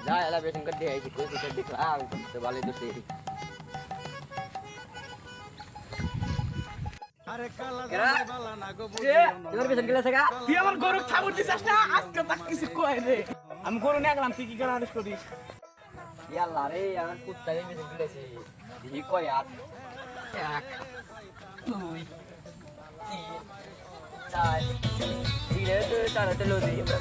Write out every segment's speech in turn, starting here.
যা এলা বেশন করে দিয়ে আইছি কই কই দেখলাম তো ভালোই দূরছে আরে কালা কেরা? বালা না গো তোর বেশন গেলে থাকা তুই আমার গরু খাবার দিছিস না আজকে তাক কিছু কয় রে আমি গরু নিয়ে গেলাম তুই কি করে আদেশ করিস ইয়াল্লা রে আমার কুত্তারে বেশন গেলেছি দেখি কয় আর এক দুই তিন চার ধীরে ধীরে চালাতে লো দিই আমরা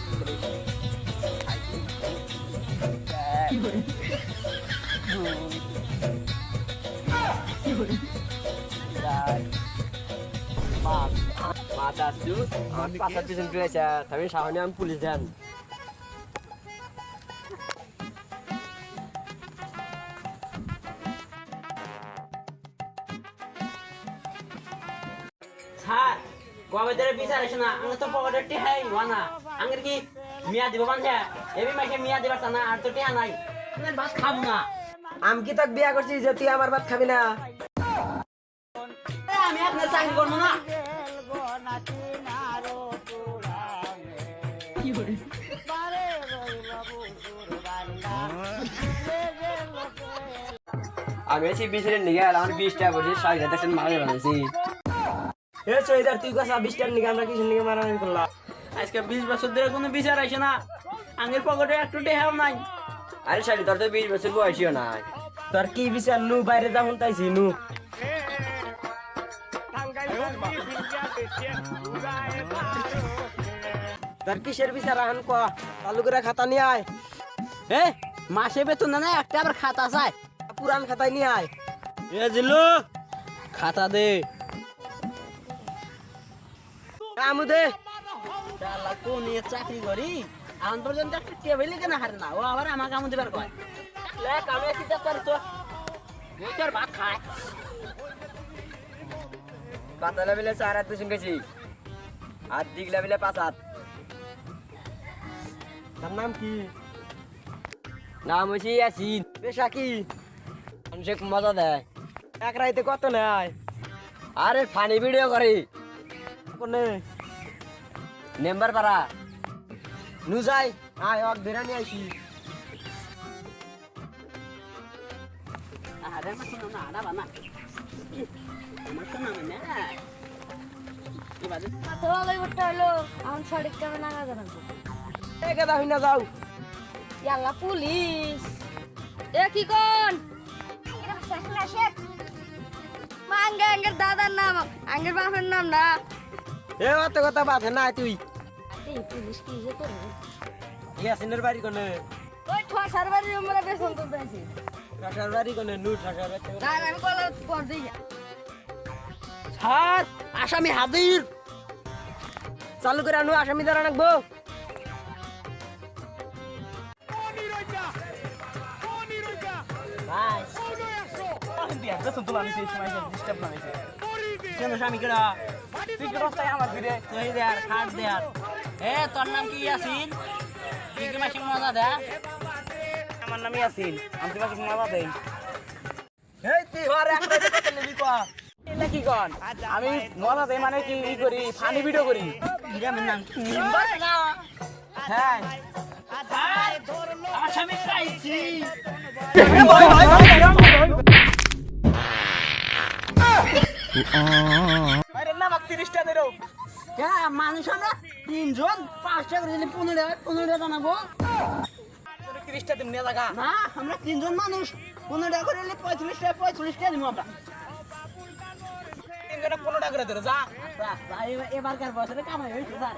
Mata tu, pasal tu sendiri saja. Tapi sahnya am polis dan. Sir কবে ধরে বিচার আসে না আমরা তো পকেটে টেহাই না আঙ্গের কি মিয়া দিব বান্ধে এবি মাসে মিয়া দিবার না আর তো টেহা নাই তুমি বাস খাবো না আমি কি তোকে বিয়া করছি যে তুই আমার ভাত খাবি না? আমি আপনার চাকরি করবো না আমি আছি 20 এর নিগে আর আমার 20 টাকা বসে 60 টাকা মারে বানাইছি। এ সৈদার তুই কথা 20 টাকা নিগে আমরা কিসের নিগে মারামারি করলাম? আজকে 20 বছর ধরে কোনো বিচার আসে না আঙ্গের পকেটে একটু টেহাও নাই আরে শালি তোর তো 20 বছর বয়সীও নাই। তোর কি বিচার নু বাইরে যা হুনতাইছি নু। তোর কিসের বিচার আন ক তালুকের খাতা নিয়ে আয়। এ মাসে বেতন না একটা আবার খাতা চাই পুরান খাতায় নিয়ে আয়। এ জিলু খাতা দে আমু দে শালা কোন নিয়ে চাকরি করি আন পর্যন্ত একটা টেবিলে কেন হারে না ও আবার আমাকে আমু দিবার কয় লে কামে সিটা কর তো তোর ভাত খায় পাতা লেভেলে 4 হাত তুই গেছি আর দিক লেভেলে 5 হাত। তার নাম কি? নাম হচ্ছে ইয়াসিন। পেশা কি? মানুষে মজা দেয়। এক রাইতে কত নেয়? আরে ফানি ভিডিও করি কোনে নেম্বার পারা নু যাই আয় অক বেরানি আইছি। আরে মা শুনো না আড়া বানা আমার তো নাম না এবারে তো ভালোই করতে হলো আমার সঠিক কেমন লাগা জানাবো এ গেদা হইনা যাও। ইয়াল্লা পুলিশ এ কি কোন এটা শাসন আসে মাঙ্গা আঙ্গের দাদার নাম আঙ্গের বাপের নাম না এ অত কথা বাধে না তুই। এই পুলিশ কি যে করে ইয়াসিনের বাড়ি কোনে? ওই ঠসার বাড়ি আমরা বেসন তো দেছি ঠাসার বাড়ি কোনে? নু ঠাসার বাড়ি না আমি কল কর দিই স্যার আসামি হাজির চালু করে আনু আসামি ধরা রাখবো। ভাই দিয়া বেতন তো আনিছে এই সময় ডিস্টার্ব না হইছে কেন স্বামী কেডা তুই কি রাস্তায় আমার ফিরে তুই দেয়ার খাট দেয়ার এ তোর নাম কি ইয়াসিন তুই কি মাসিক মজা দে আমার নাম ইয়াসিন আমি তুই মাসিক মজা দেই এই তুই হর এক রাইতে কত নিবি কয়া? এটা কি কন আমি মজা দেই মানে কি ই করি ফানি ভিডিও করি গ্রামের নাম কি মেম্বার না হ্যাঁ আসামি পাইছি আরে না মাক 30 টাকা দেরো কে মানুষ আমরা তিনজন 5 টাকা করে 15 টাকা জানাবো 30 টাকা দিম নিয়ে লাগা না আমরা তিনজন মানুষ 15 টাকা করে 45 টাকা দিব আমরা 3 জনে 15 টাকা করে দেরো যা ভাই এবারকার বছরে কামাই হয়েছে স্যার